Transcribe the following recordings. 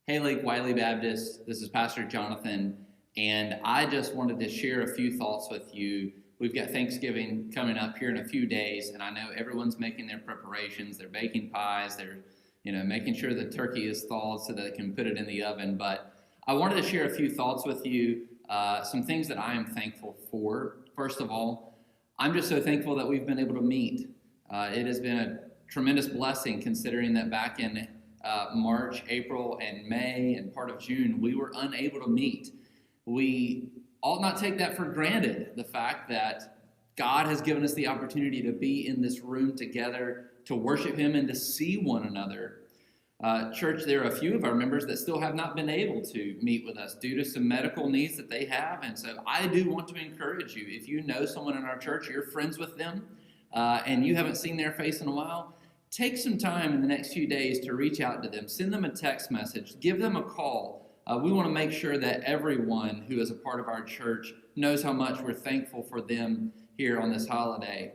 Hey, Lake Wiley Baptist, this is Pastor Jonathan, and I just wanted to share a few thoughts with you. We've got Thanksgiving coming up here in a few days, and I know everyone's making their preparations. They're baking pies, they're making sure the turkey is thawed so that they can put it in the oven. But I wanted to share a few thoughts with you, some things that I am thankful for. First of all, I'm just so thankful that we've been able to meet. It has been a tremendous blessing considering that back in March, April, and May, and part of June, we were unable to meet. We ought not take that for granted, the fact that God has given us the opportunity to be in this room together, to worship Him, and to see one another. Church, there are a few of our members that still have not been able to meet with us due to some medical needs that they have, and so I do want to encourage you. If you know someone in our church, you're friends with them, and you haven't seen their face in a while, take some time in the next few days to reach out to them. Send them a text message. Give them a call. We want to make sure that everyone who is a part of our church knows how much we're thankful for them here on this holiday.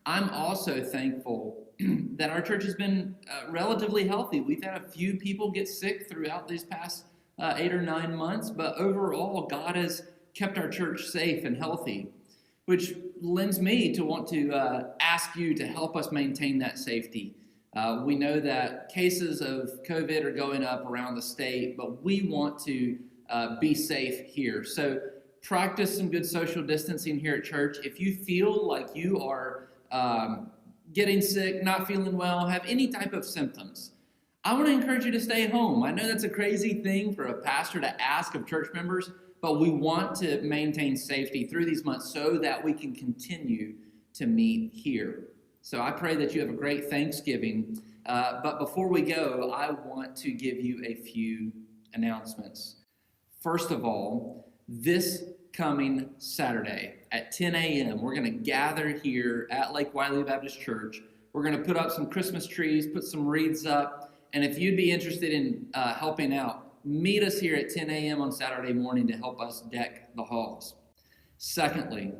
I'm also thankful that our church has been relatively healthy. We've had a few people get sick throughout these past 8 or 9 months, but overall, God has kept our church safe and healthy, which lends me to want to ask you to help us maintain that safety. We know that cases of COVID are going up around the state, but we want to be safe here. So practice some good social distancing here at church. If you feel like you are getting sick, not feeling well, have any type of symptoms, I want to encourage you to stay home. I know that's a crazy thing for a pastor to ask of church members, but we want to maintain safety through these months so that we can continue to meet here. So I pray that you have a great Thanksgiving. But before we go, I want to give you a few announcements. First of all, this coming Saturday at 10 a.m., we're going to gather here at Lake Wiley Baptist Church. We're going to put up some Christmas trees, put some wreaths up. And if you'd be interested in helping out, meet us here at 10 a.m. on Saturday morning to help us deck the halls. Secondly,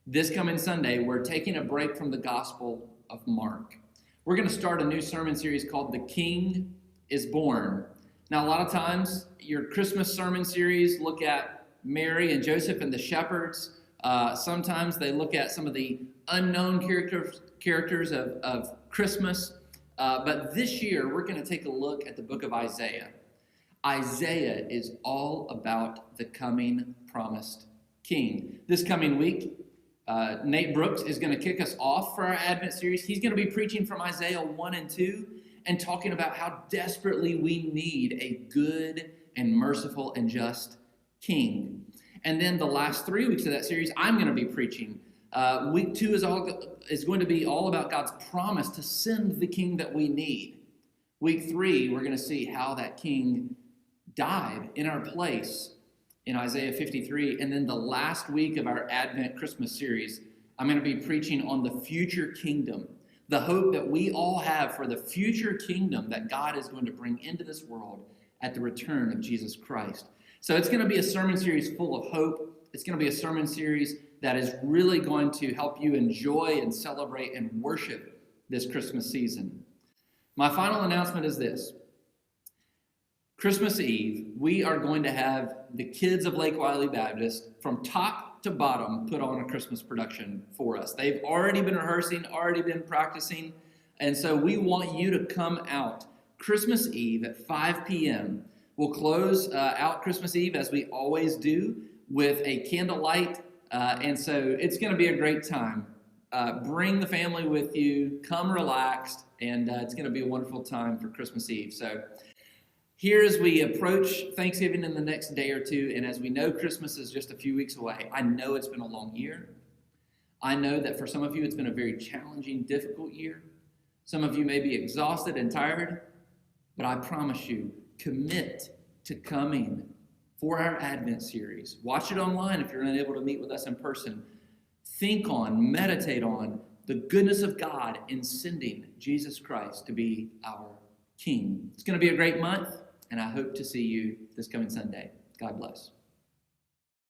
this coming Sunday, we're taking a break from the Gospel of Mark. We're going to start a new sermon series called The King is Born. Now, a lot of times, your Christmas sermon series look at Mary and Joseph and the shepherds. Sometimes they look at some of the unknown characters of Christmas. But this year, we're going to take a look at the book of Isaiah. Isaiah is all about the coming promised king. This coming week, Nate Brooks is going to kick us off for our Advent series. He's going to be preaching from Isaiah 1 and 2 and talking about how desperately we need a good and merciful and just king. And then the last 3 weeks of that series, I'm going to be preaching. Week 2 is going to be all about God's promise to send the king that we need. Week 3, we're going to see how that king died in our place in Isaiah 53. And then the last week of our Advent Christmas series, I'm going to be preaching on the future kingdom, the hope that we all have for the future kingdom that God is going to bring into this world at the return of Jesus Christ. So it's going to be a sermon series full of hope. It's going to be a sermon series that is really going to help you enjoy and celebrate and worship this Christmas season. My final announcement is this. Christmas Eve, we are going to have the kids of Lake Wiley Baptist from top to bottom put on a Christmas production for us. They've already been rehearsing, already been practicing, and so we want you to come out Christmas Eve at 5 p.m. We'll close out Christmas Eve, as we always do, with a candlelight, and so it's going to be a great time. Bring the family with you, come relaxed, and it's going to be a wonderful time for Christmas Eve. So here as we approach Thanksgiving in the next day or two, and as we know Christmas is just a few weeks away, I know it's been a long year. I know that for some of you it's been a very challenging, difficult year. Some of you may be exhausted and tired, but I promise you, commit to coming for our Advent series. Watch it online if you're unable to meet with us in person. Think on, meditate on the goodness of God in sending Jesus Christ to be our King. It's going to be a great month, and I hope to see you this coming Sunday. God bless.